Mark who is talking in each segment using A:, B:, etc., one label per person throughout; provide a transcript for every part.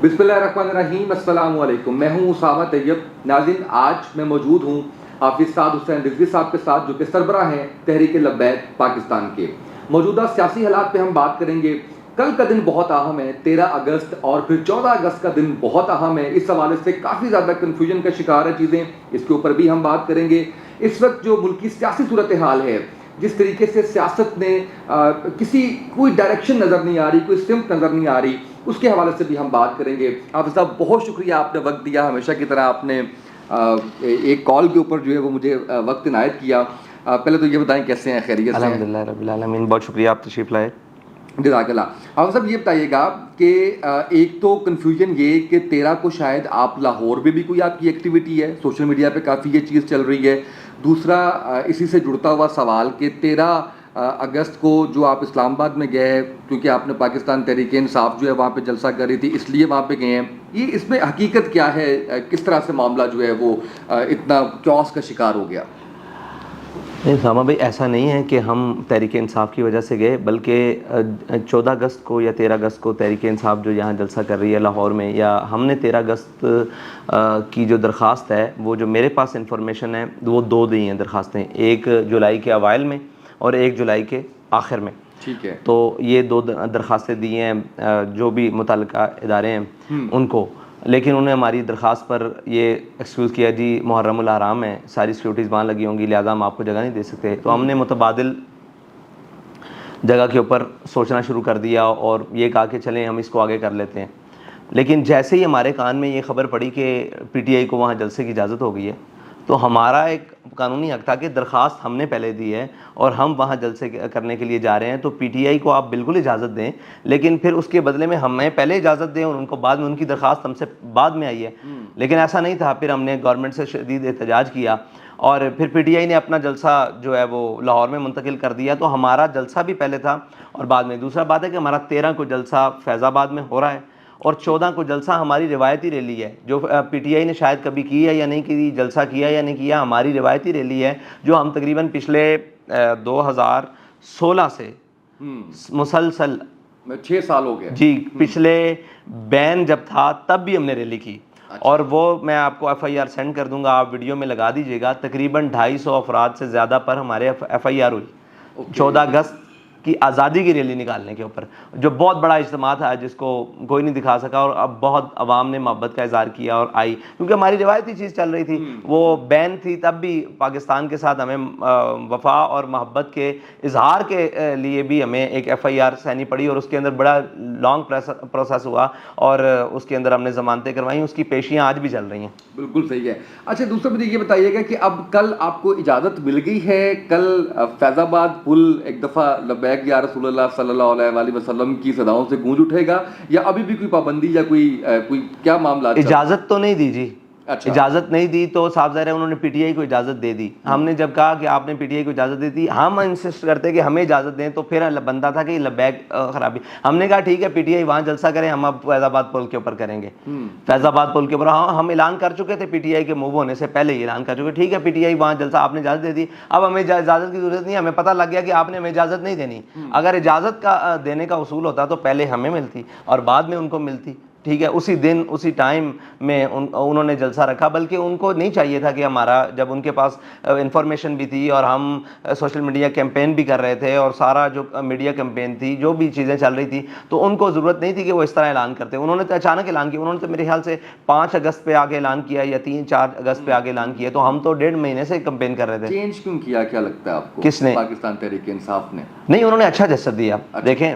A: بسم اللہ الرحمن الرحیم، السلام علیکم۔ میں ہوں اسامہ طیب۔ ناظرین، آج میں موجود ہوں حافظ سعد حسین رضوی صاحب کے ساتھ، جو کہ سربراہ ہیں تحریک لبیک پاکستان کے۔ موجودہ سیاسی حالات پہ ہم بات کریں گے۔ کل کا دن بہت اہم ہے، 13 اگست، اور پھر 14 اگست کا دن بہت اہم ہے۔ اس حوالے سے کافی زیادہ کنفیوژن کا شکار ہے چیزیں، اس کے اوپر بھی ہم بات کریں گے۔ اس وقت جو ملکی سیاسی صورتحال ہے، جس طریقے سے سیاست نے کوئی ڈائریکشن نظر نہیں آ رہی، کوئی سمت نظر نہیں آ رہی، اس کے حوالے سے بھی ہم بات کریں گے۔ حافظ صاحب، بہت شکریہ، آپ نے وقت دیا، ہمیشہ کی طرح آپ نے ایک کال کے اوپر جو ہے وہ مجھے وقت عنایت کیا۔ پہلے تو یہ بتائیں کیسے ہیں، خیریت سے ہیں؟
B: الحمدللہ رب العالمین، بہت شکریہ، آپ تشریف لائے۔
A: جزاک اللہ۔ حافظ صاحب، یہ بتائیے گا کہ ایک تو کنفیوژن یہ کہ 13 کو شاید آپ لاہور میں بھی کوئی آپ کی ایکٹیویٹی ہے، سوشل میڈیا پہ کافی یہ چیز چل رہی ہے۔ دوسرا اسی سے جڑتا ہوا سوال کہ 13 اگست کو جو آپ اسلام آباد میں گئے ہیں، کیونکہ آپ نے پاکستان تحریک انصاف جو ہے وہاں پہ جلسہ کر رہی تھی، اس لیے وہاں پہ گئے ہیں، یہ اس میں حقیقت کیا ہے؟ کس طرح سے معاملہ جو ہے وہ اتنا کیوس کا شکار ہو گیا؟
B: نہیں اسامہ بھائی، ایسا نہیں ہے کہ ہم تحریک انصاف کی وجہ سے گئے، بلکہ 14 اگست کو یا 13 اگست کو تحریک انصاف جو یہاں جلسہ کر رہی ہے لاہور میں، یا ہم نے 13 اگست کی جو درخواست ہے، وہ جو میرے پاس انفارمیشن ہے، وہ دو دی ہیں درخواستیں، ایک جولائی کے اوائل میں اور ایک جولائی کے آخر میں۔
A: ٹھیک ہے۔
B: تو یہ دو درخواستیں دی ہیں جو بھی متعلقہ ادارے ہیں ان کو، لیکن انہوں نے ہماری درخواست پر یہ ایکسکیوز کیا، جی محرم الحرام ہے، ساری سیکورٹیز وہاں لگی ہوں گی، لہٰذا ہم آپ کو جگہ نہیں دے سکتے۔ تو ہم نے متبادل جگہ کے اوپر سوچنا شروع کر دیا اور یہ کہا کہ چلیں ہم اس کو آگے کر لیتے ہیں۔ لیکن جیسے ہی ہمارے کان میں یہ خبر پڑی کہ پی ٹی آئی کو وہاں جلسے کی اجازت ہو گئی ہے، تو ہمارا ایک قانونی حق تھا کہ درخواست ہم نے پہلے دی ہے اور ہم وہاں جلسے کرنے کے لیے جا رہے ہیں، تو پی ٹی آئی کو آپ بالکل اجازت دیں، لیکن پھر اس کے بدلے میں ہمیں پہلے اجازت دیں اور ان کو بعد میں، ان کی درخواست ہم سے بعد میں آئی ہے۔ لیکن ایسا نہیں تھا، پھر ہم نے گورنمنٹ سے شدید احتجاج کیا اور پھر پی ٹی آئی نے اپنا جلسہ جو ہے وہ لاہور میں منتقل کر دیا۔ تو ہمارا جلسہ بھی پہلے تھا اور بعد میں۔ دوسرا بات ہے کہ ہمارا 13 کو جلسہ فیض آباد میں ہو رہا ہے اور 14 کو جلسہ ہماری روایتی ریلی ہے، جو پی ٹی آئی نے شاید کبھی کی ہے یا نہیں کی، جلسہ کیا یا نہیں کیا، ہماری روایتی ریلی ہے جو ہم تقریباً پچھلے 2016 سے مسلسل
A: 6 سال ہو گئے
B: جی، پچھلے بین جب تھا تب بھی ہم نے ریلی کی، اور وہ میں آپ کو ایف آئی آر سینڈ کر دوں گا، آپ ویڈیو میں لگا دیجیے گا۔ تقریباً 250 افراد سے زیادہ پر ہمارے ایف آئی آر ہوئی 14 اگست کی آزادی کی ریلی نکالنے کے اوپر، جو بہت بڑا اجتماع تھا جس کو کوئی نہیں دکھا سکا، اور اب بہت عوام نے محبت کا اظہار کیا اور آئی، کیونکہ ہماری روایتی چیز چل رہی تھی، وہ بین تھی، تب بھی پاکستان کے ساتھ ہمیں وفا اور محبت کے اظہار کے لیے بھی ہمیں ایک ایف آئی آر سینی پڑی، اور اس کے اندر بڑا لانگ پروسیس ہوا اور اس کے اندر ہم نے ضمانتیں کروائیں، اس کی پیشیاں آج بھی چل رہی ہیں۔ بالکل
A: صحیح ہے۔ اچھا، دوسرا مجھے یہ بتائیے گا کہ اب کل آپ کو اجازت مل گئی ہے، کل فیض آباد پل ایک دفعہ لبیک یا رسول اللہ صلی اللہ علیہ وآلہ وسلم کی صداؤں سے گونج اٹھے گا، یا ابھی بھی کوئی پابندی یا کوئی کیا معاملات؟
B: اجازت تو نہیں دی جی،
A: اچھا،
B: اجازت نہیں دی تو صاف ظاہر ہے انہوں نے پی ٹی آئی کو اجازت دے دی۔ ہم نے جب کہا کہ آپ نے پی ٹی آئی کو اجازت دے دی، ہم انسسٹ کرتے کہ ہمیں اجازت دیں، تو پھر بندہ تھا کہ لبیک خرابی، ہم نے کہا ٹھیک ہے پی ٹی آئی وہاں جلسہ کریں، ہم اب فیض آباد پل کے اوپر کریں گے۔ فیض آباد پل کے اوپر ہم اعلان کر چکے تھے، پی ٹی آئی کے موو ہونے سے پہلے ہی اعلان کر چکے، ٹھیک ہے پی ٹی آئی وہاں جلسہ آپ نے اجازت دے دی، اب ہمیں اجازت کی ضرورت نہیں، ہمیں پتہ لگ گیا کہ آپ نے ہمیں اجازت نہیں دینی۔ اگر اجازت کا دینے کا اصول ہوتا تو پہلے ہمیں ملتی اور بعد میں ان کو ملتی، ٹھیک ہے، اسی دن اسی ٹائم میں انہوں نے جلسہ رکھا، بلکہ ان کو نہیں چاہیے تھا کہ ہمارا، جب ان کے پاس انفارمیشن بھی تھی اور ہم سوشل میڈیا کیمپین بھی کر رہے تھے اور سارا جو میڈیا کیمپین تھی، جو بھی چیزیں چل رہی تھی، تو ان کو ضرورت نہیں تھی کہ وہ اس طرح اعلان کرتے۔ انہوں نے تو اچانک اعلان کیا، انہوں نے تو میرے خیال سے 5 اگست پہ آگے اعلان کیا یا 3-4 اگست پہ آگے اعلان کیا، تو ہم تو 1.5 مہینے سے کیمپین کر رہے تھے۔
A: چینج کیوں کیا، کیا لگتا ہے آپ کو؟
B: کس نے؟
A: پاکستان تحریک انصاف نے؟
B: نہیں، انہوں نے اچھا جسد دیا۔ دیکھیں،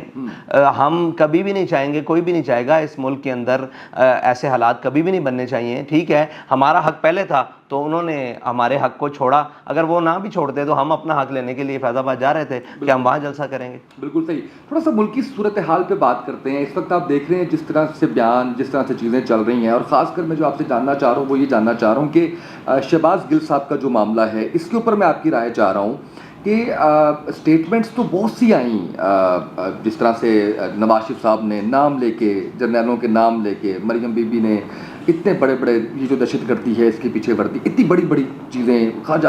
B: ہم کبھی بھی نہیں چاہیں گے، کوئی بھی نہیں چاہے گا اس ملک کے اندر ایسے حالات کبھی بھی نہیں بننے چاہیے، ٹھیک ہے، ہمارا حق پہلے تھا تو انہوں نے ہمارے حق کو چھوڑا، اگر وہ نہ بھی چھوڑتے تو ہم اپنا حق لینے کے لیے فیض آباد جا رہے تھے کہ ہم وہاں جلسہ کریں گے۔
A: بالکل صحیح۔ تھوڑا سا ملکی صورتحال پہ بات کرتے ہیں۔ اس وقت آپ دیکھ رہے ہیں جس طرح سے بیان، جس طرح سے چیزیں چل رہی ہیں، اور خاص کر میں جو آپ سے جاننا چاہ رہا ہوں وہ یہ جاننا چاہ رہا ہوں کہ شہباز گل صاحب کا جو معاملہ ہے، اس کے اوپر میں آپ کی رائے چاہ رہا ہوں کہ اسٹیٹمنٹس تو بہت سی آئیں، جس طرح سے نواز شریف صاحب نے نام لے کے، جرنیلوں کے نام لے کے، مریم بی بی نے اتنے بڑے بڑے، یہ جو دہشت گردی ہے اس کے پیچھے ورتی، اتنی بڑی بڑی چیزیں، خواجہ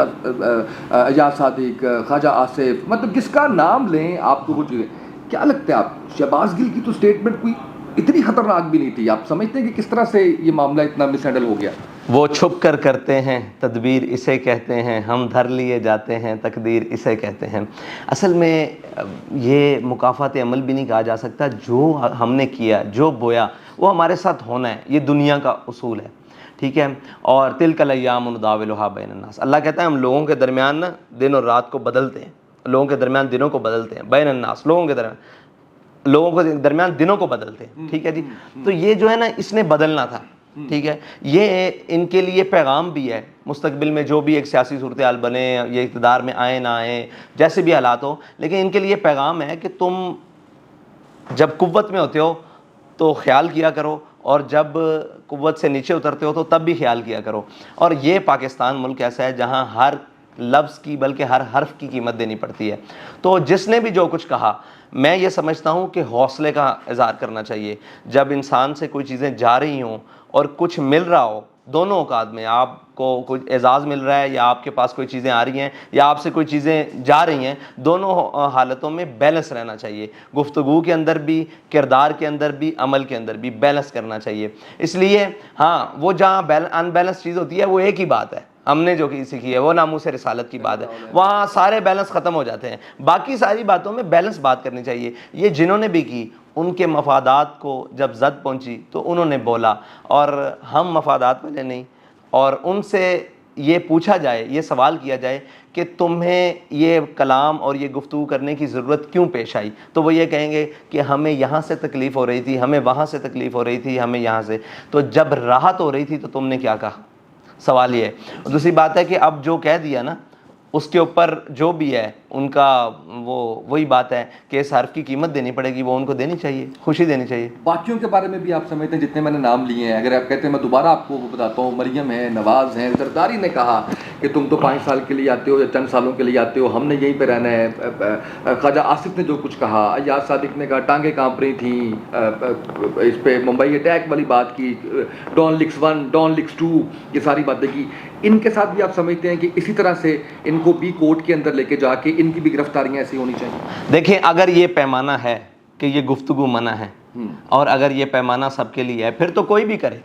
A: ایاز صادق، خواجہ آصف، مطلب جس کا نام لیں آپ کو وہ چیزیں، کیا لگتا ہے آپ شہباز گل کی تو اسٹیٹمنٹ کوئی اتنی خطرناک بھی نہیں تھی. آپ سمجھتے ہیں کہ کس طرح سے یہ معاملہ اتنا مس ہینڈل ہو گیا؟
B: وہ چھپ کر کرتے ہیں تدبیر اسے کہتے ہیں، ہم دھر لیے جاتے ہیں تقدیر اسے کہتے ہیں. اصل میں یہ مکافات عمل بھی نہیں کہا جا سکتا. جو ہم نے کیا، جو بویا، وہ ہمارے ساتھ ہونا ہے. یہ دنیا کا اصول ہے، ٹھیک ہے. اور تلک الایام نداولھا بین الناس، اللہ کہتا ہے ہم لوگوں کے درمیان نا دن اور رات کو بدلتے ہیں، لوگوں کے درمیان دنوں کو بدلتے ہیں. بین الناس، لوگوں کے درمیان دنوں کو بدلتے ہیں، ٹھیک ہے جی. تو یہ جو ہے نا اس نے بدلنا تھا، ٹھیک ہے. یہ ان کے لیے پیغام بھی ہے مستقبل میں جو بھی ایک سیاسی صورتحال بنے، یہ اقتدار میں آئے نہ آئیں، جیسے بھی حالات ہو، لیکن ان کے لیے پیغام ہے کہ تم جب قوت میں ہوتے ہو تو خیال کیا کرو، اور جب قوت سے نیچے اترتے ہو تو تب بھی خیال کیا کرو. اور یہ پاکستان ملک ایسا ہے جہاں ہر لفظ کی بلکہ ہر حرف کی قیمت دینی پڑتی ہے. تو جس نے بھی جو کچھ کہا، میں یہ سمجھتا ہوں کہ حوصلے کا اظہار کرنا چاہیے. جب انسان سے کوئی چیزیں جا رہی ہوں اور کچھ مل رہا ہو، دونوں اوقات میں آپ کو کوئی اعزاز مل رہا ہے یا آپ کے پاس کوئی چیزیں آ رہی ہیں یا آپ سے کوئی چیزیں جا رہی ہیں، دونوں حالتوں میں بیلنس رہنا چاہیے. گفتگو کے اندر بھی، کردار کے اندر بھی، عمل کے اندر بھی بیلنس کرنا چاہیے. اس لیے ہاں، وہ جہاں ان بیلنس چیز ہوتی ہے وہ ایک ہی بات ہے، ہم نے جو سیکھی ہے وہ ناموس رسالت کی بات ہے، وہاں سارے بیلنس ختم ہو جاتے ہیں. باقی ساری باتوں میں بیلنس بات کرنی چاہیے. یہ جنہوں نے بھی کی، ان کے مفادات کو جب زد پہنچی تو انہوں نے بولا، اور ہم مفادات والے نہیں. اور ان سے یہ پوچھا جائے، یہ سوال کیا جائے کہ تمہیں یہ کلام اور یہ گفتگو کرنے کی ضرورت کیوں پیش آئی، تو وہ یہ کہیں گے کہ ہمیں یہاں سے تکلیف ہو رہی تھی، ہمیں وہاں سے تکلیف ہو رہی تھی، ہمیں یہاں سے. تو جب راحت ہو رہی تھی تو تم نے کیا کہا؟ سوال یہ ہے. دوسری بات ہے کہ اب جو کہہ دیا نا، اس کے اوپر جو بھی ہے ان کا وہی بات ہے کہ اس حرف کی قیمت دینی پڑے گی، وہ ان کو دینی چاہیے، خوشی دینی چاہیے.
A: باقیوں کے بارے میں بھی آپ سمجھتے ہیں جتنے میں نے نام لیے ہیں، اگر آپ کہتے ہیں میں دوبارہ آپ کو بتاتا ہوں، مریم ہے، نواز ہیں، زرداری نے کہا کہ تم تو 5 سال کے لیے آتے ہو یا چند سالوں کے لیے آتے ہو، ہم نے یہیں پہ رہنا ہے. خواجہ آصف نے جو کچھ کہا، ایاز صادق نے کہا ٹانگیں کانپ رہی تھیں، اس پہ ممبئی اٹیک والی بات کی، ڈان لیکس 1 ڈان لیکس 2، یہ ساری باتیں کی. ان کے ساتھ بھی آپ سمجھتے ہیں کہ اسی طرح سے ان کو بھی کورٹ کے اندر لے کے جا کے ان کی بھی گرفتاریاں ایسی ہونی چاہیے؟
B: دیکھیں، اگر یہ پیمانہ ہے کہ یہ گفتگو منع ہے، اور اگر یہ پیمانہ سب کے لیے ہے، پھر تو کوئی بھی کرے.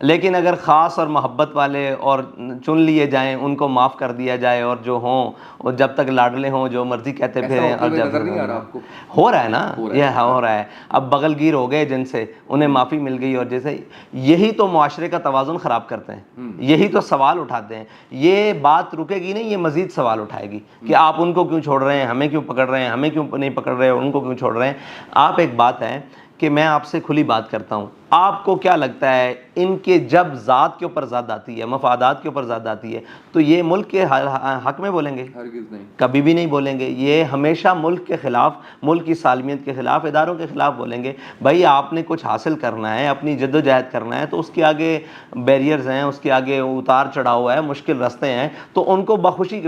B: لیکن اگر خاص اور محبت والے اور چن لیے جائیں، ان کو معاف کر دیا جائے، اور جو ہوں اور جب تک لاڈلے ہوں جو مرضی کہتے پھریں، اور جب
A: نظر نہیں آ رہا آپ کو؟
B: ہو رہا ہے نا، یہ ہو رہا ہے. اب بغل گیر ہو گئے جن سے، انہیں معافی مل گئی، اور جیسے یہی تو معاشرے کا توازن خراب کرتے ہیں، یہی تو سوال اٹھاتے ہیں. یہ بات رکے گی نہیں، یہ مزید سوال اٹھائے گی کہ آپ ان کو کیوں چھوڑ رہے ہیں، ہمیں کیوں پکڑ رہے ہیں، ہمیں کیوں نہیں پکڑ رہے اور ان کو کیوں چھوڑ رہے ہیں. آپ ایک بات ہے کہ میں آپ سے کھلی بات کرتا ہوں، آپ کو کیا لگتا ہے ان کے جب ذات کے اوپر زد آتی ہے، مفادات کے اوپر زد آتی ہے، تو یہ ملک کے حق میں بولیں گے؟
A: ہرگز نہیں،
B: کبھی بھی نہیں بولیں گے. یہ ہمیشہ ملک کے خلاف، ملک کی سالمیت کے خلاف، اداروں کے خلاف بولیں گے. بھائی آپ نے کچھ حاصل کرنا ہے، اپنی جد و جہد کرنا ہے، تو اس کے آگے بیریئرز ہیں، اس کے آگے اتار چڑھاؤ ہے، مشکل راستے ہیں، تو ان کو بخوشی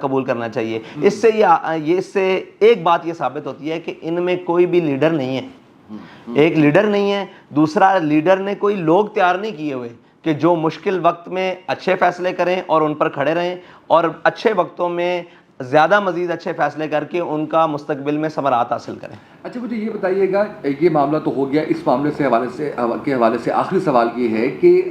B: قبول کرنا چاہیے. اس سے ایک بات یہ ثابت ہوتی ہے کہ ان میں کوئی بھی لیڈر نہیں ہے. ایک لیڈر نہیں ہے، دوسرا لیڈر نے کوئی لوگ تیار نہیں کیے ہوئے کہ جو مشکل وقت میں اچھے فیصلے کریں اور ان پر کھڑے رہیں، اور اچھے وقتوں میں زیادہ مزید اچھے فیصلے کر کے ان کا مستقبل میں ثمرات حاصل کریں.
A: اچھا مجھے یہ بتائیے گا، یہ معاملہ تو ہو گیا، اس معاملے کے حوالے سے آخری سوال یہ ہے کہ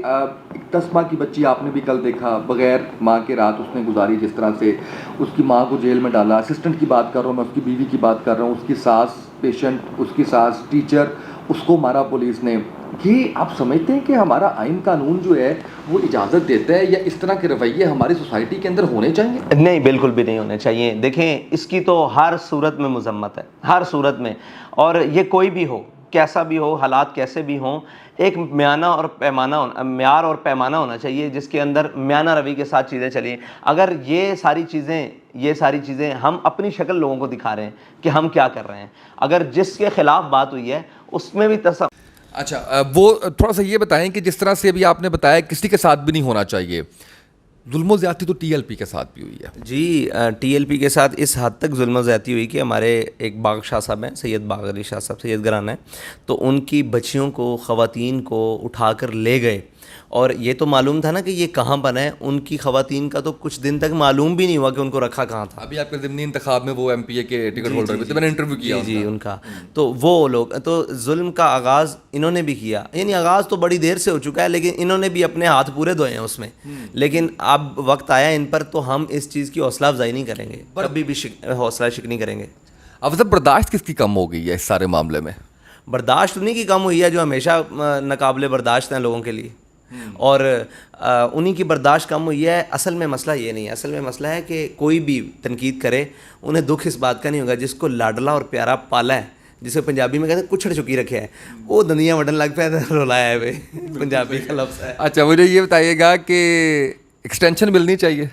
A: 10 ماہ کی بچی آپ نے بھی کل دیکھا، بغیر ماں کے رات اس نے گزاری، جس طرح سے اس کی ماں کو جیل میں ڈالا. اسسٹنٹ کی بات کر رہا ہوں میں، اس کی بیوی کی بات کر رہا ہوں، اس کی ساس پیشنٹ، اس کی ساس ٹیچر، اس کو مارا پولیس نے. یہ آپ سمجھتے ہیں کہ ہمارا آئین قانون جو ہے وہ اجازت دیتا ہے، یا اس طرح کے رویے ہماری سوسائٹی کے اندر ہونے چاہیے؟
B: نہیں، بالکل بھی نہیں ہونے چاہیے. دیکھیں، اس کی تو ہر صورت میں مذمت ہے، ہر صورت میں. اور یہ کوئی بھی ہو، کیسا بھی ہو، حالات کیسے بھی ہوں، ایک معیار اور پیمانہ ہونا چاہیے جس کے اندر میانہ روی کے ساتھ چیزیں چلیں. اگر یہ ساری چیزیں ہم اپنی شکل لوگوں کو دکھا رہے ہیں کہ ہم کیا کر رہے ہیں، اگر جس کے خلاف بات ہوئی ہے اس میں بھی
A: اچھا، وہ تھوڑا سا یہ بتائیں کہ جس طرح سے ابھی آپ نے بتایا کسی کے ساتھ بھی نہیں ہونا چاہیے، ظلم و زیادتی تو ٹی ایل پی کے ساتھ بھی ہوئی ہے.
B: جی، ٹی ایل پی کے ساتھ اس حد تک ظلم و زیادتی ہوئی کہ ہمارے ایک باغ شاہ صاحب ہیں، سید باغ علی شاہ صاحب، سید گرانہ ہیں، تو ان کی بچیوں کو، خواتین کو اٹھا کر لے گئے اور یہ تو معلوم تھا نا کہ یہ کہاں بنا ہے. ان کی خواتین کا تو کچھ دن تک معلوم بھی نہیں ہوا کہ ان کو رکھا کہاں تھا.
A: ابھی آپ کے ضمنی انتخاب میں وہ ایم پی اے کے ٹکٹ ہولڈر بھی تھے, میں نے انٹرویو کیا
B: جی ان کا. تو وہ لوگ تو ظلم کا آغاز انہوں نے بھی کیا, یعنی آغاز تو بڑی دیر سے ہو چکا ہے, لیکن انہوں نے بھی اپنے ہاتھ پورے دھوئے ہیں اس میں. لیکن اب وقت آیا ان پر, تو ہم اس چیز کی حوصلہ افزائی نہیں کریں گے, کبھی بھی حوصلہ شکنی کریں گے.
A: اب سب برداشت کس کی کم ہو گئی ہے اس سارے معاملے میں؟
B: برداشت انہیں کی کم ہوئی ہے جو ہمیشہ ناقابل برداشت ہیں لوگوں کے لیے, اور انہیں کی برداشت کم ہوئی ہے. اصل میں مسئلہ یہ نہیں ہے, اصل میں مسئلہ ہے کہ کوئی بھی تنقید کرے انہیں دکھ اس بات کا نہیں ہوگا جس کو لاڈلا اور پیارا پالا ہے, جسے پنجابی میں کہتے ہیں کچھڑ چکی رکھے ہے, وہ دندیاں وڈن لگ پہ رولایا ہے پنجابی کا لفظ ہے.
A: اچھا مجھے یہ بتائیے گا کہ ایکسٹینشن ملنی چاہیے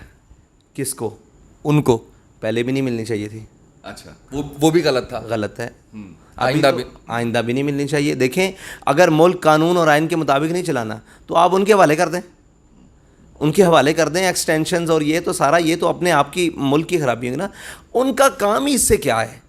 B: کس کو؟
A: ان کو.
B: پہلے بھی نہیں ملنی چاہیے تھی.
A: اچھا وہ بھی غلط تھا.
B: غلط ہے.
A: آئندہ
B: بھی نہیں ملنی چاہیے. دیکھیں اگر ملک قانون اور آئین کے مطابق نہیں چلانا تو آپ ان کے حوالے کر دیں, ان کے حوالے کر دیں ایکسٹینشنز اور یہ تو سارا, یہ تو اپنے آپ کی ملک کی خرابی ہوگی نا. ان کا کام ہی اس سے کیا ہے؟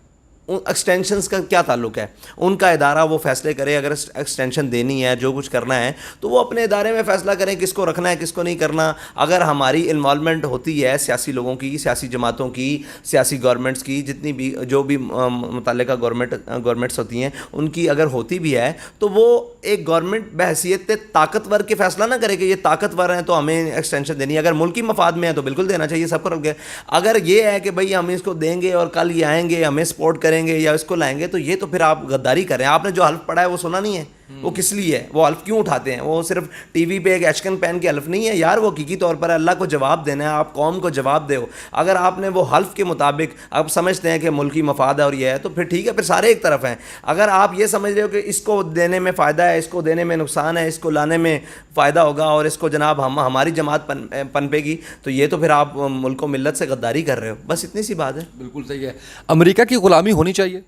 B: ایکسٹینشنز کا کیا تعلق ہے؟ ان کا ادارہ وہ فیصلے کرے, اگر ایکسٹینشن دینی ہے جو کچھ کرنا ہے تو وہ اپنے ادارے میں فیصلہ کریں کس کو رکھنا ہے کس کو نہیں کرنا. اگر ہماری انوالومنٹ ہوتی ہے سیاسی لوگوں کی, سیاسی جماعتوں کی, سیاسی گورنمنٹس کی, جتنی بھی جو بھی متعلقہ گورنمنٹس ہوتی ہیں ان کی اگر ہوتی بھی ہے تو وہ ایک گورنمنٹ بحیثیت طاقتور کے فیصلہ نہ کرے کہ یہ طاقتور ہیں تو ہمیں ایکسٹینشن دینی ہے. اگر ملکی مفاد میں ہے تو بالکل دینا چاہیے سب کو رکھ گئے. اگر یہ ہے کہ بھائی ہم اس کو دیں گے اور کل یہ آئیں گے ہمیں سپورٹ کریں گے یا اس کو لائیں گے, تو یہ تو پھر آپ غداری کر رہے ہیں. آپ نے جو حلف پڑھا ہے وہ سنا نہیں ہے, وہ کس لیے ہے, وہ حلف کیوں اٹھاتے ہیں؟ وہ صرف ٹی وی پہ ایک ایچکن پہن کے حلف نہیں ہے یار, وہ حقیقی طور پر اللہ کو جواب دینا ہے, آپ قوم کو جواب دو. اگر آپ نے وہ حلف کے مطابق آپ سمجھتے ہیں کہ ملکی مفاد ہے اور یہ ہے تو پھر ٹھیک ہے, پھر سارے ایک طرف ہیں. اگر آپ یہ سمجھ رہے ہو کہ اس کو دینے میں فائدہ ہے, اس کو دینے میں نقصان ہے, اس کو لانے میں فائدہ ہوگا اور اس کو جناب ہماری جماعت پنپے گی, تو یہ تو پھر آپ ملک و ملت سے غداری کر رہے ہو. بس اتنی سی بات ہے.
A: بالکل صحیح ہے. امریکہ کی غلامی ہونی چاہیے؟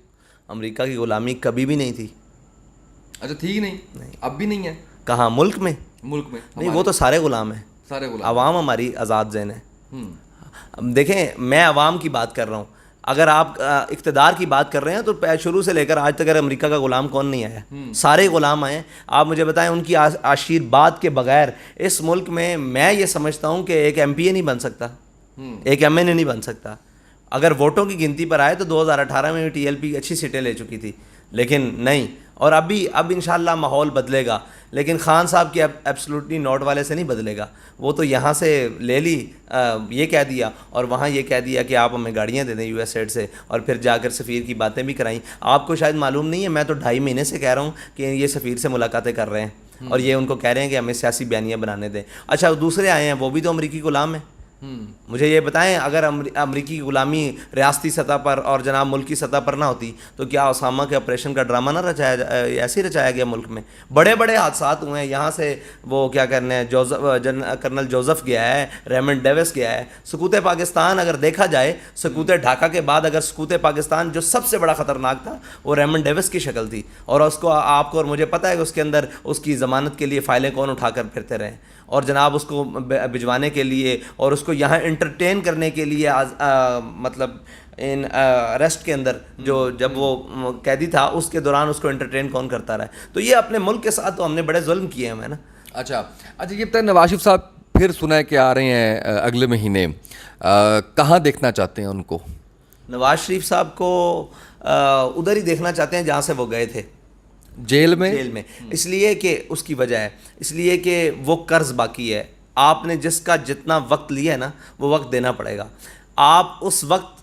B: امریکہ کی غلامی کبھی بھی نہیں تھی.
A: اچھا ٹھیک, نہیں اب بھی نہیں ہے.
B: کہاں؟ ملک میں نہیں, وہ تو سارے غلام ہیں,
A: سارے غلام.
B: عوام ہماری آزاد ذہن ہے. دیکھیں میں عوام کی بات کر رہا ہوں, اگر آپ اقتدار کی بات کر رہے ہیں تو شروع سے لے کر آج تک امریکہ کا غلام کون نہیں آیا؟ سارے غلام آئے ہیں. آپ مجھے بتائیں ان کی آشیرواد کے بغیر اس ملک میں یہ سمجھتا ہوں کہ ایک ایم پی اے نہیں بن سکتا, ایک ایم این اے نہیں بن سکتا. اگر ووٹوں کی گنتی پر آئے تو 2018 میں ٹی ایل پی اچھی سیٹیں لے چکی تھی, لیکن نہیں. اور اب انشاءاللہ ماحول بدلے گا, لیکن خان صاحب کی ایبسلوٹلی نوٹ والے سے نہیں بدلے گا. وہ تو یہاں سے لے لی, یہ کہہ دیا, اور وہاں یہ کہہ دیا کہ آپ ہمیں گاڑیاں دے دیں یو ایس ایڈ سے, اور پھر جا کر سفیر کی باتیں بھی کرائیں. آپ کو شاید معلوم نہیں ہے, میں تو 2.5 مہینے سے کہہ رہا ہوں کہ یہ سفیر سے ملاقاتیں کر رہے ہیں اور یہ ان کو کہہ رہے ہیں کہ ہمیں سیاسی بیانیاں بنانے دیں. اچھا دوسرے آئے ہیں وہ بھی تو امریکی غلام ہیں. مجھے یہ بتائیں اگر امریکی غلامی ریاستی سطح پر اور جناب ملکی سطح پر نہ ہوتی تو کیا اسامہ کے آپریشن کا ڈرامہ نہ ایسے ہی رچایا گیا ملک میں؟ بڑے بڑے حادثات ہوئے ہیں. یہاں سے وہ کیا کرنے ہیں, کرنل جوزف گیا ہے, ریمنڈ ڈیوس گیا ہے. سقوط پاکستان اگر دیکھا جائے, سقوط ڈھاکہ کے بعد اگر سقوط پاکستان جو سب سے بڑا خطرناک تھا وہ ریمنڈ ڈیوس کی شکل تھی, اور اس کو آپ کو اور مجھے پتہ ہے کہ اس کے اندر اس کی ضمانت کے لیے فائلیں کون اٹھا کر پھرتے رہے, اور جناب اس کو بھجوانے کے لیے اور اس کو یہاں انٹرٹین کرنے کے لیے مطلب ان اریسٹ کے اندر جو جب وہ قیدی تھا اس کے دوران اس کو انٹرٹین کون کرتا رہا. تو یہ اپنے ملک کے ساتھ تو ہم نے بڑے ظلم کیے ہیں نا.
A: اچھا یہ بتائیں, نواز شریف صاحب پھر سنا ہے کہ آ رہے ہیں اگلے مہینے, کہاں دیکھنا چاہتے ہیں ان کو؟
B: نواز شریف صاحب کو ادھر ہی دیکھنا چاہتے ہیں جہاں سے وہ گئے تھے,
A: جیل میں.
B: اس لیے کہ اس کی وجہ ہے, اس لیے کہ وہ قرض باقی ہے. آپ نے جس کا جتنا وقت لیا ہے نا وہ وقت دینا پڑے گا. آپ اس وقت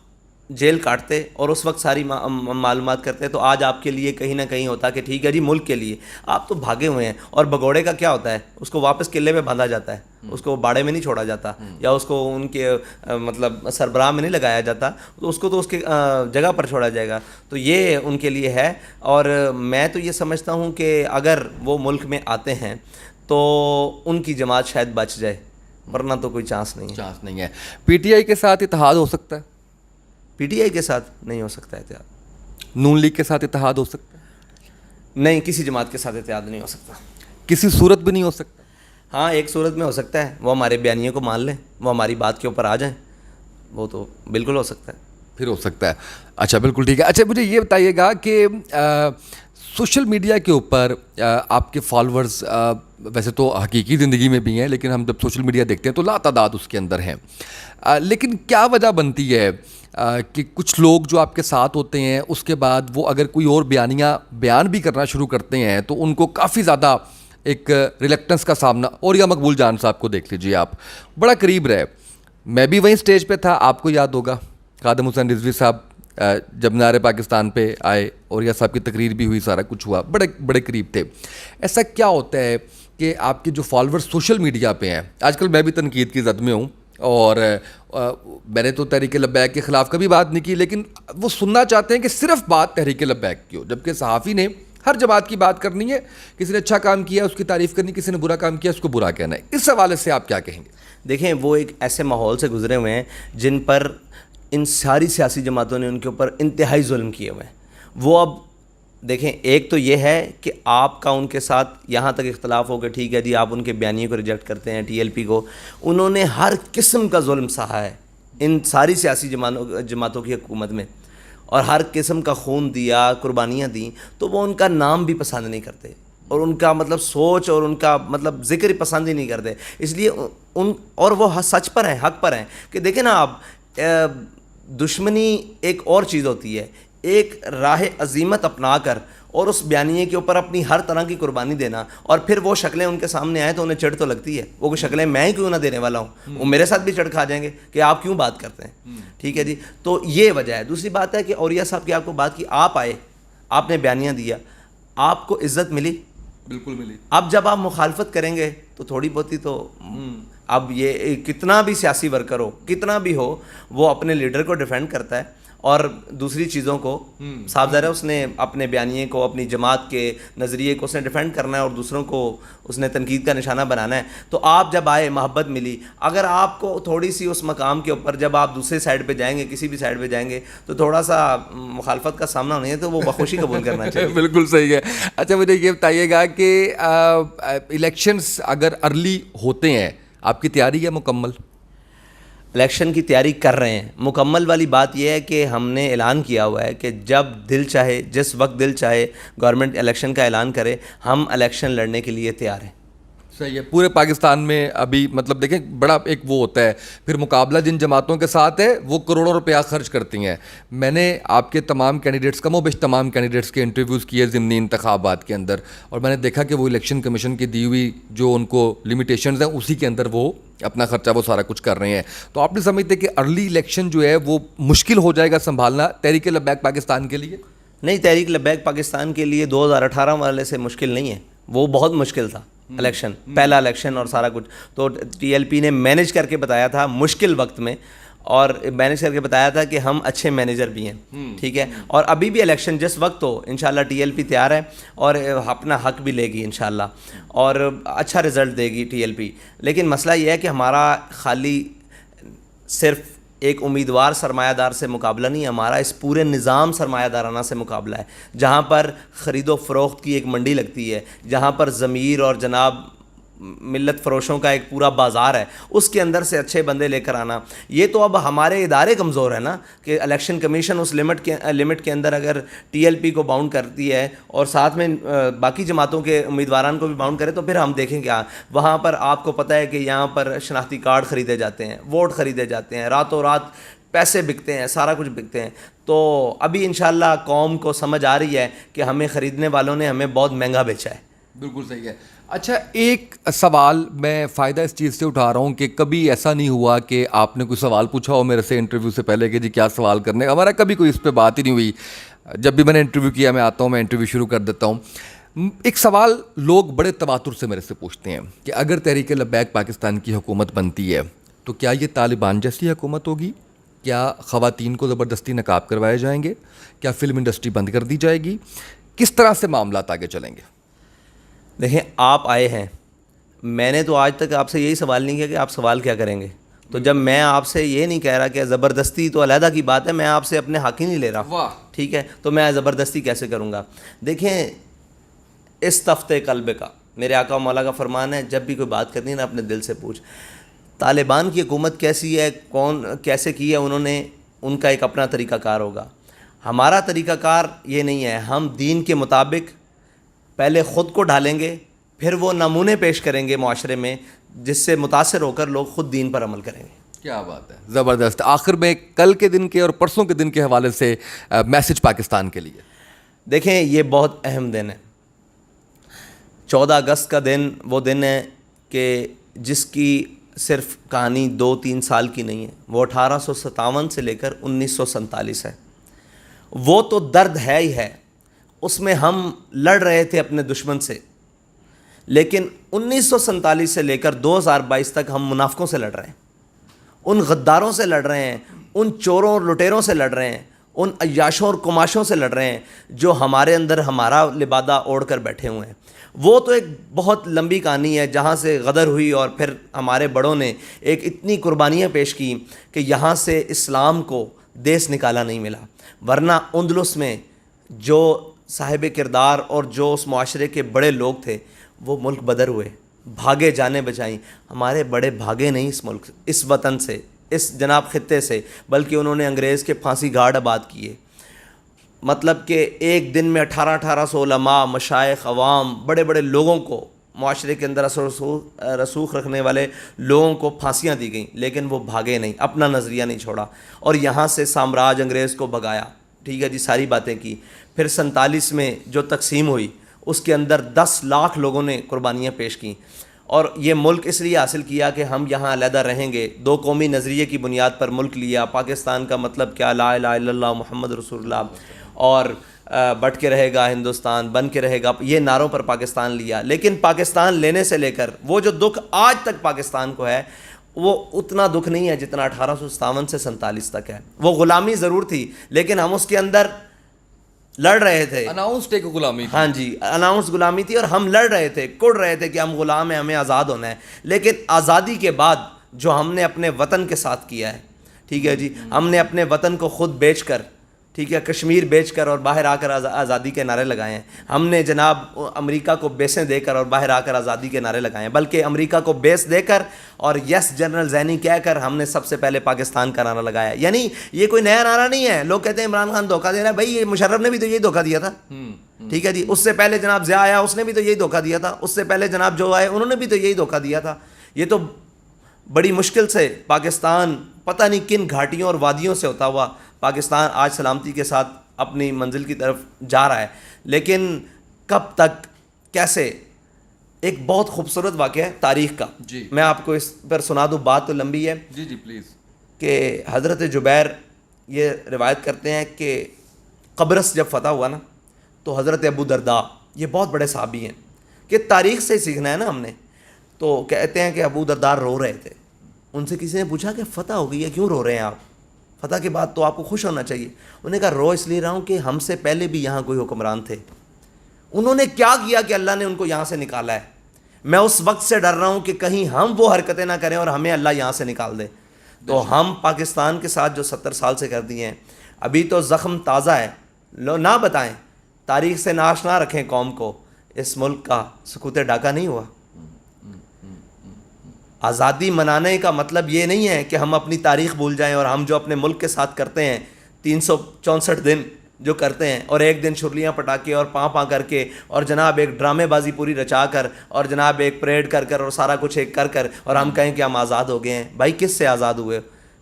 B: جیل کاٹتے اور اس وقت ساری معلومات کرتے تو آج آپ کے لیے کہیں نہ کہیں ہوتا کہ ٹھیک ہے جی ملک کے لیے. آپ تو بھاگے ہوئے ہیں, اور بھگوڑے کا کیا ہوتا ہے, اس کو واپس قلعے میں باندھا جاتا ہے, اس کو باڑے میں نہیں چھوڑا جاتا, یا اس کو ان کے مطلب سربراہ میں نہیں لگایا جاتا, تو اس کو تو اس کی جگہ پر چھوڑا جائے گا. تو یہ ان کے لیے ہے, اور میں تو یہ سمجھتا ہوں کہ اگر وہ ملک میں آتے ہیں تو ان کی جماعت شاید بچ جائے, ورنہ تو کوئی چانس نہیں ہے.
A: پی ٹی آئی کے ساتھ اتحاد ہو سکتا ہے؟
B: پی ٹی آئی کے ساتھ نہیں ہو سکتا اتحاد.
A: نون لیگ کے ساتھ اتحاد ہو سکتا ہے؟
B: نہیں, کسی جماعت کے ساتھ اتحاد نہیں ہو سکتا.
A: کسی صورت بھی نہیں ہو سکتا؟
B: ہاں ایک صورت میں ہو سکتا ہے, وہ ہمارے بیانیے کو مان لیں, وہ ہماری بات کے اوپر آ جائیں, وہ تو بالکل ہو سکتا ہے.
A: پھر ہو سکتا ہے. اچھا بالکل ٹھیک ہے. اچھا مجھے یہ بتائیے گا کہ
C: سوشل میڈیا کے اوپر آپ کے فالورز ویسے تو حقیقی زندگی میں بھی ہیں، لیکن ہم جب سوشل میڈیا دیکھتے ہیں تو لاتعداد اس کے اندر ہیں، لیکن کیا وجہ بنتی ہے کہ کچھ لوگ جو آپ کے ساتھ ہوتے ہیں اس کے بعد وہ اگر کوئی اور بیان بھی کرنا شروع کرتے ہیں تو ان کو کافی زیادہ ایک ریلیکٹنس کا سامنا، اور یا مقبول جان صاحب کو دیکھ لیجیے، آپ بڑا قریب رہے، میں بھی وہیں سٹیج پہ تھا، آپ کو یاد ہوگا خادم حسین رضوی صاحب جب نعرے پاکستان پہ آئے اور یا صاحب کی تقریر بھی ہوئی، سارا کچھ ہوا، بڑے قریب تھے. ایسا کیا ہوتا ہے کہ آپ کے جو فالوورز سوشل میڈیا پہ ہیں، آج کل میں بھی تنقید کی زد میں ہوں، اور میں نے تو تحریک لبیک کے خلاف کبھی بات نہیں کی، لیکن وہ سننا چاہتے ہیں کہ صرف بات تحریک لبیک کی ہو، جبکہ صحافی نے ہر جماعت کی بات کرنی ہے، کسی نے اچھا کام کیا اس کی تعریف کرنی، کسی نے برا کام کیا اس کو برا کہنا ہے. اس حوالے سے آپ کیا کہیں گے؟
B: دیکھیں، وہ ایک ایسے ماحول سے گزرے ہوئے ہیں جن پر ان ساری سیاسی جماعتوں نے ان کے اوپر انتہائی ظلم کیے ہوئے ہیں. وہ اب دیکھیں، ایک تو یہ ہے کہ آپ کا ان کے ساتھ یہاں تک اختلاف ہو کہ ٹھیک ہے جی آپ ان کے بیانیے کو ریجیکٹ کرتے ہیں، ٹی ایل پی کو، انہوں نے ہر قسم کا ظلم سہا ہے ان ساری سیاسی جماعتوں کی حکومت میں، اور ہر قسم کا خون دیا، قربانیاں دیں، تو وہ ان کا نام بھی پسند نہیں کرتے، اور ان کا مطلب سوچ اور ان کا مطلب ذکر ہی پسند ہی نہیں کرتے. اس لیے اور وہ سچ پر ہیں، حق پر ہیں کہ دیکھیں نا آپ، دشمنی ایک اور چیز ہوتی ہے، ایک راہ عزیمت اپنا کر اور اس بیانیے کے اوپر اپنی ہر طرح کی قربانی دینا، اور پھر وہ شکلیں ان کے سامنے آئیں تو انہیں چڑھ تو لگتی ہے، وہ شکلیں میں ہی کیوں نہ دینے والا ہوں، وہ میرے ساتھ بھی چڑھ کھا جائیں گے کہ آپ کیوں بات کرتے ہیں. ٹھیک ہے جی، تو یہ وجہ ہے. دوسری بات ہے کہ اولیاء صاحب کی آپ کو بات کی، آپ آئے، آپ نے بیانیہ دیا، آپ کو عزت ملی،
C: بالکل ملی.
B: اب جب آپ مخالفت کریں گے تو تھوڑی بہت ہی تو، اب یہ کتنا بھی سیاسی ورکر ہو، کتنا بھی ہو، وہ اپنے لیڈر کو ڈیفینڈ کرتا ہے، اور دوسری چیزوں کو صاف ظاہر ہے اس نے اپنے بیانیے کو، اپنی جماعت کے نظریے کو اس نے ڈیفینڈ کرنا ہے اور دوسروں کو اس نے تنقید کا نشانہ بنانا ہے. تو آپ جب آئے، محبت ملی، اگر آپ کو تھوڑی سی اس مقام کے اوپر جب آپ دوسرے سائڈ پہ جائیں گے، کسی بھی سائڈ پہ جائیں گے، تو تھوڑا سا مخالفت کا سامنا نہیں ہے تو وہ بخوشی قبول کرنا چاہیے.
C: بالکل صحیح ہے. اچھا مجھے یہ بتائیے گا کہ الیکشنز اگر ارلی ہوتے ہیں، آپ کی تیاری ہے مکمل؟
B: الیکشن کی تیاری کر رہے ہیں. مکمل والی بات یہ ہے کہ ہم نے اعلان کیا ہوا ہے کہ جب دل چاہے، جس وقت دل چاہے گورنمنٹ الیکشن کا اعلان کرے، ہم الیکشن لڑنے کے لیے تیار ہیں.
C: صحیح ہے. پورے پاکستان میں ابھی مطلب دیکھیں بڑا ایک وہ ہوتا ہے، پھر مقابلہ جن جماعتوں کے ساتھ ہے وہ کروڑوں روپیہ خرچ کرتی ہیں. میں نے آپ کے تمام کینڈیڈیٹس، کم و بیش تمام کینڈیڈیٹس کے انٹرویوز کیے ضمنی انتخابات کے اندر، اور میں نے دیکھا کہ وہ الیکشن کمیشن کی دی ہوئی جو ان کو لمیٹیشنز ہیں اسی کے اندر وہ اپنا خرچہ وہ سارا کچھ کر رہے ہیں. تو آپ نے سمجھتے کہ ارلی الیکشن جو ہے وہ مشکل ہو جائے گا سنبھالنا تحریک لبیک پاکستان کے لیے؟
B: نہیں، تحریک لبیک پاکستان کے لیے 2018 والے سے مشکل نہیں ہے، وہ بہت مشکل تھا الیکشن، پہلا الیکشن اور سارا کچھ. تو ٹی ایل پی نے مینیج کر کے بتایا تھا مشکل وقت میں، اور مینیج کر کے بتایا تھا کہ ہم اچھے مینیجر بھی ہیں. ٹھیک ہے، اور ابھی بھی الیکشن جس وقت ہو انشاءاللہ ٹی ایل پی تیار ہے اور اپنا حق بھی لے گی انشاءاللہ، اور اچھا رزلٹ دے گی ٹی ایل پی. لیکن مسئلہ یہ ہے کہ ہمارا خالی صرف ایک امیدوار سرمایہ دار سے مقابلہ نہیں ہے، ہمارا اس پورے نظام سرمایہ دارانہ سے مقابلہ ہے، جہاں پر خرید و فروخت کی ایک منڈی لگتی ہے، جہاں پر ضمیر اور جناب ملت فروشوں کا ایک پورا بازار ہے، اس کے اندر سے اچھے بندے لے کر آنا. یہ تو اب ہمارے ادارے کمزور ہیں نا، کہ الیکشن کمیشن اس لمٹ کے اندر اگر ٹی ایل پی کو باؤنڈ کرتی ہے اور ساتھ میں باقی جماعتوں کے امیدواران کو بھی باؤنڈ کرے، تو پھر ہم دیکھیں کیا. وہاں پر آپ کو پتہ ہے کہ یہاں پر شناختی کارڈ خریدے جاتے ہیں، ووٹ خریدے جاتے ہیں، راتوں رات پیسے بکتے ہیں، سارا کچھ بکتے ہیں. تو ابھی انشاءاللہ قوم کو سمجھ آ رہی ہے کہ ہمیں خریدنے والوں نے ہمیں بہت مہنگا بیچا ہے.
C: بالکل صحیح ہے. اچھا ایک سوال میں فائدہ اس چیز سے اٹھا رہا ہوں کہ کبھی ایسا نہیں ہوا کہ آپ نے کوئی سوال پوچھا ہو میرے سے انٹرویو سے پہلے کہ جی کیا سوال کرنے، ہمارا کبھی کوئی اس پہ بات ہی نہیں ہوئی. جب بھی میں نے انٹرویو کیا میں آتا ہوں، میں انٹرویو شروع کر دیتا ہوں. ایک سوال لوگ بڑے تواتر سے میرے سے پوچھتے ہیں کہ اگر تحریک لبیک پاکستان کی حکومت بنتی ہے تو کیا یہ طالبان جیسی حکومت ہوگی؟ کیا خواتین کو زبردستی نقاب کروائے جائیں گے؟ کیا فلم انڈسٹری بند کر دی جائے گی؟ کس طرح سے معاملات آگے چلیں گے؟
B: دیکھیں، آپ آئے ہیں، میں نے تو آج تک آپ سے یہی سوال نہیں کیا کہ آپ سوال کیا کریں گے. تو جب میں آپ سے یہ نہیں کہہ رہا کہ زبردستی تو علیحدہ کی بات ہے، میں آپ سے اپنے حق ہی نہیں لے رہا. ٹھیک ہے، تو میں زبردستی کیسے کروں گا؟ دیکھیں، استفتِ قلب کا میرے آقا و مولا کا فرمان ہے، جب بھی کوئی بات کرنی ہے نا اپنے دل سے پوچھ. طالبان کی حکومت کیسی ہے، کون کیسے کی ہے انہوں نے، ان کا ایک اپنا طریقہ کار ہوگا. ہمارا طریقہ کار یہ نہیں ہے. ہم دین کے مطابق پہلے خود کو ڈھالیں گے، پھر وہ نمونے پیش کریں گے معاشرے میں جس سے متاثر ہو کر لوگ خود دین پر عمل کریں گے.
C: کیا بات ہے، زبردست. آخر میں کل کے دن کے اور پرسوں کے دن کے حوالے سے میسج پاکستان کے لیے.
B: دیکھیں یہ بہت اہم دن ہے. 14 اگست کا دن وہ دن ہے کہ جس کی صرف کہانی 2-3 سال کی نہیں ہے، وہ 1857 سے لے کر 1947 ہے. وہ تو درد ہے ہی ہے، اس میں ہم لڑ رہے تھے اپنے دشمن سے، لیکن 1947 سے لے کر 2022 تک ہم منافقوں سے لڑ رہے ہیں، ان غداروں سے لڑ رہے ہیں، ان چوروں اور لٹیروں سے لڑ رہے ہیں، ان عیاشوں اور کماشوں سے لڑ رہے ہیں جو ہمارے اندر ہمارا لبادہ اوڑھ کر بیٹھے ہوئے ہیں. وہ تو ایک بہت لمبی کہانی ہے جہاں سے غدر ہوئی اور پھر ہمارے بڑوں نے ایک اتنی قربانیاں پیش کی کہ یہاں سے اسلام کو دیس نکالا نہیں ملا. ورنہ اندلس میں جو صاحب کردار اور جو اس معاشرے کے بڑے لوگ تھے وہ ملک بدر ہوئے، بھاگے جانے بچائیں. ہمارے بڑے بھاگے نہیں اس ملک، اس وطن سے، اس جناب خطے سے، بلکہ انہوں نے انگریز کے پھانسی گھاٹ آباد کیے. مطلب کہ ایک دن میں 1800 علماء، مشائخ، عوام، بڑے بڑے لوگوں کو، معاشرے کے اندر اثر رسوخ رکھنے والے لوگوں کو پھانسیاں دی گئیں، لیکن وہ بھاگے نہیں، اپنا نظریہ نہیں چھوڑا اور یہاں سے سامراج انگریز کو بھگایا. ٹھیک ہے جی، ساری باتیں کی. پھر 47 میں جو تقسیم ہوئی اس کے اندر 10 لاکھ لوگوں نے قربانیاں پیش کیں. اور یہ ملک اس لیے حاصل کیا کہ ہم یہاں علیحدہ رہیں گے. 2 قومی نظریے کی بنیاد پر ملک لیا. پاکستان کا مطلب کیا؟ لا الہ الا اللہ محمد رسول اللہ، اور بٹ کے رہے گا ہندوستان، بن کے رہے گا، یہ نعروں پر پاکستان لیا. لیکن پاکستان لینے سے لے کر وہ جو دکھ آج تک پاکستان کو ہے وہ اتنا دکھ نہیں ہے جتنا 1857 سے 47 تک ہے. وہ غلامی ضرور تھی لیکن ہم اس کے اندر لڑ رہے تھے.
C: اناؤنسڈ ایک غلامی تھی.
B: ہاں جی، اناؤنس غلامی تھی اور ہم لڑ رہے تھے، کڑ رہے تھے کہ ہم غلام ہیں، ہمیں آزاد ہونا ہے. لیکن آزادی کے بعد جو ہم نے اپنے وطن کے ساتھ کیا ہے، ٹھیک ہے جی، ہم نے اپنے وطن کو خود بیچ کر، ٹھیک ہے، کشمیر بیچ کر اور باہر آ کر آزادی کے نعرے لگائے ہیں. ہم نے جناب امریکہ کو بیسیں دے کر اور باہر آ کر آزادی کے نعرے لگائے ہیں. بلکہ امریکہ کو بیس دے کر اور یس جنرل زینی کہہ کر ہم نے سب سے پہلے پاکستان کا نعرہ لگایا. یعنی یہ کوئی نیا نعرہ نہیں ہے. لوگ کہتے ہیں عمران خان دھوکہ دے رہا ہے، بھائی یہ مشرف نے بھی تو یہی دھوکہ دیا تھا. ٹھیک ہے جی، اس سے پہلے جناب ضیاء آیا، اس نے بھی تو یہی دھوکہ دیا تھا. اس سے پہلے جناب جو آئے انہوں نے بھی تو یہی دھوکہ دیا تھا. یہ تو بڑی مشکل سے پاکستان پتہ نہیں کن گھاٹیوں اور وادیوں سے ہوتا ہوا پاکستان آج سلامتی کے ساتھ اپنی منزل کی طرف جا رہا ہے. لیکن کب تک، کیسے؟ ایک بہت خوبصورت واقعہ ہے تاریخ کا،
C: جی
B: میں آپ کو اس پر سنا دوں، بات تو لمبی ہے.
C: جی جی پلیز.
B: کہ حضرت جبیر یہ روایت کرتے ہیں کہ قبرص جب فتح ہوا نا تو حضرت ابو درداء، یہ بہت بڑے صحابی ہیں کہ تاریخ سے سیکھنا ہے نا ہم نے، تو کہتے ہیں کہ ابو درداء رو رہے تھے. ان سے کسی نے پوچھا کہ فتح ہو گئی ہے، کیوں رو رہے ہیں آپ؟ فتح کے بعد تو آپ کو خوش ہونا چاہیے. انہوں نے کہا رو اس لیے رہا ہوں کہ ہم سے پہلے بھی یہاں کوئی حکمران تھے. انہوں نے کیا کیا کہ اللہ نے ان کو یہاں سے نکالا ہے. میں اس وقت سے ڈر رہا ہوں کہ کہیں ہم وہ حرکتیں نہ کریں اور ہمیں اللہ یہاں سے نکال دے. تو ہم پاکستان کے ساتھ جو 70 سال سے کر دیے ہیں، ابھی تو زخم تازہ ہے. لو نہ بتائیں، تاریخ سے ناشنا رکھیں قوم کو. اس ملک کا سکوت ڈاکہ نہیں ہوا. آزادی منانے کا مطلب یہ نہیں ہے کہ ہم اپنی تاریخ بھول جائیں اور ہم جو اپنے ملک کے ساتھ کرتے ہیں 364 دن جو کرتے ہیں، اور ایک دن چھرلیاں پٹاکے اور پاں کر کے اور جناب ایک ڈرامے بازی پوری رچا کر اور جناب ایک پریڈ کر کر اور سارا کچھ ایک کر کر اور ہم کہیں کہ ہم آزاد ہو گئے ہیں. بھائی کس سے آزاد ہوئے؟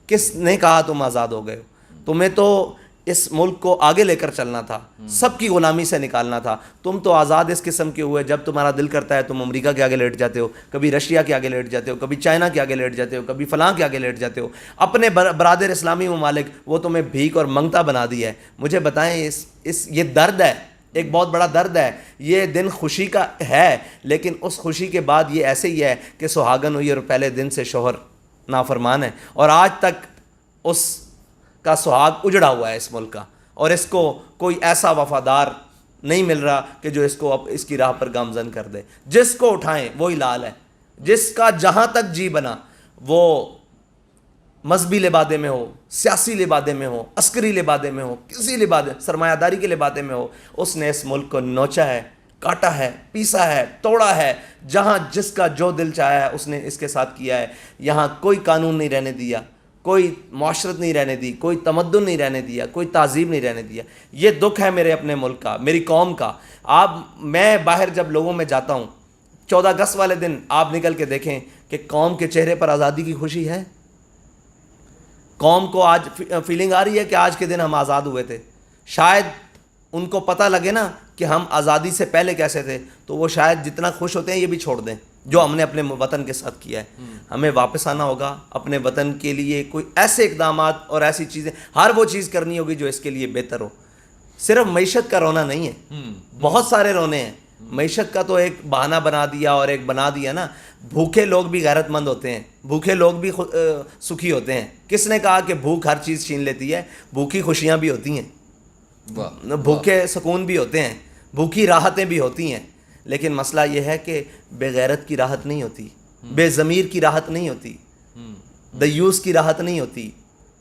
B: کس نے کہا تم آزاد ہو گئے؟ تمہیں تو اس ملک کو آگے لے کر چلنا تھا، سب کی غلامی سے نکالنا تھا. تم تو آزاد اس قسم کے ہوئے جب تمہارا دل کرتا ہے تم امریکہ کے آگے لیٹ جاتے ہو، کبھی رشیا کے آگے لیٹ جاتے ہو، کبھی چائنا کے آگے لیٹ جاتے ہو، کبھی فلاں کے آگے لیٹ جاتے ہو. اپنے برادر اسلامی ممالک وہ تمہیں بھیک اور منگتا بنا دیا ہے. مجھے بتائیں یہ درد ہے، ایک بہت بڑا درد ہے. یہ دن خوشی کا ہے لیکن اس خوشی کے بعد یہ ایسے ہی ہے کہ سہاگن ہوئی اور پہلے دن سے شوہر نافرمان ہے، اور آج تک اس کا سہاگ اجڑا ہوا ہے اس ملک کا، اور اس کو کوئی ایسا وفادار نہیں مل رہا کہ جو اس کو اس کی راہ پر گامزن کر دے. جس کو اٹھائیں وہی لال ہے. جس کا جہاں تک جی بنا، وہ مذہبی لبادے میں ہو، سیاسی لبادے میں ہو، عسکری لبادے میں ہو، کسی لبادے، سرمایہ داری کے لبادے میں ہو، اس نے اس ملک کو نوچا ہے، کاٹا ہے، پیسا ہے، توڑا ہے. جہاں جس کا جو دل چاہا ہے اس نے اس کے ساتھ کیا ہے. یہاں کوئی قانون نہیں رہنے دیا، کوئی معاشرت نہیں رہنے دی, کوئی تمدن نہیں رہنے دیا, کوئی تہذیب نہیں رہنے دیا. یہ دکھ ہے میرے اپنے ملک کا, میری قوم کا. میں باہر جب لوگوں میں جاتا ہوں 14 اگست والے دن آپ نکل کے دیکھیں کہ قوم کے چہرے پر آزادی کی خوشی ہے. قوم کو آج فیلنگ آ رہی ہے کہ آج کے دن ہم آزاد ہوئے تھے. شاید ان کو پتہ لگے نا کہ ہم آزادی سے پہلے کیسے تھے, تو وہ شاید جتنا خوش ہوتے ہیں یہ بھی چھوڑ دیں جو ہم نے اپنے وطن کے ساتھ کیا ہے. ہمیں واپس آنا ہوگا اپنے وطن کے لیے, کوئی ایسے اقدامات اور ایسی چیزیں, ہر وہ چیز کرنی ہوگی جو اس کے لیے بہتر ہو. صرف معیشت کا رونا نہیں ہے, بہت سارے رونے ہیں. معیشت کا تو ایک بہانہ بنا دیا اور ایک بنا دیا نا. بھوکے لوگ بھی غیرت مند ہوتے ہیں, بھوکے لوگ بھی سکھی ہوتے ہیں. کس نے کہا کہ بھوک ہر چیز چھین لیتی ہے؟ بھوکی خوشیاں بھی ہوتی ہیں, بھوکے سکون بھی ہوتے ہیں, بھوکی راحتیں بھی ہوتی ہیں. لیکن مسئلہ یہ ہے کہ بے غیرت کی راحت نہیں ہوتی, بے ضمیر کی راحت نہیں ہوتی, دیوس کی راحت نہیں ہوتی,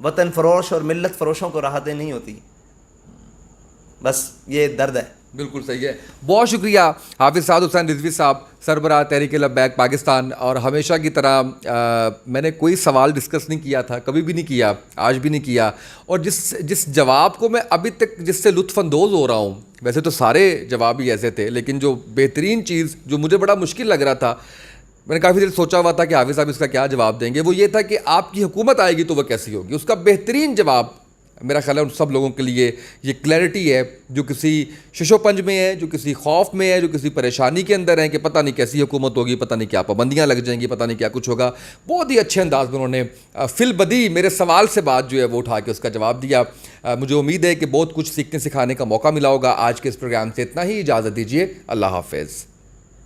B: وطن فروش اور ملت فروشوں کو راحتیں نہیں ہوتی. بس یہ درد ہے.
C: بالکل صحیح ہے. بہت شکریہ حافظ سعد حسین رضوی صاحب, سربراہ تحریک لبیک پاکستان. اور ہمیشہ کی طرح میں نے کوئی سوال ڈسکس نہیں کیا تھا, کبھی بھی نہیں کیا, آج بھی نہیں کیا. اور جس جواب کو میں ابھی تک جس سے لطف اندوز ہو رہا ہوں, ویسے تو سارے جواب ہی ایسے تھے, لیکن جو بہترین چیز جو مجھے بڑا مشکل لگ رہا تھا, میں نے کافی دیر سوچا ہوا تھا کہ حافظ صاحب اس کا کیا جواب دیں گے, وہ یہ تھا کہ آپ کی حکومت آئے گی تو وہ کیسی ہوگی. اس کا بہترین جواب میرا خیال ہے ان سب لوگوں کے لیے یہ کلیئرٹی ہے جو کسی شش و پنج میں ہے, جو کسی خوف میں ہے, جو کسی پریشانی کے اندر ہے کہ پتہ نہیں کیسی حکومت ہوگی, پتہ نہیں کیا پابندیاں لگ جائیں گی, پتہ نہیں کیا کچھ ہوگا. بہت ہی اچھے انداز میں انہوں نے فی البدی میرے سوال سے بات جو ہے وہ اٹھا کے اس کا جواب دیا. مجھے امید ہے کہ بہت کچھ سیکھنے سکھانے کا موقع ملا ہوگا. آج کے اس پروگرام سے اتنا ہی, اجازت دیجیے, اللہ حافظ.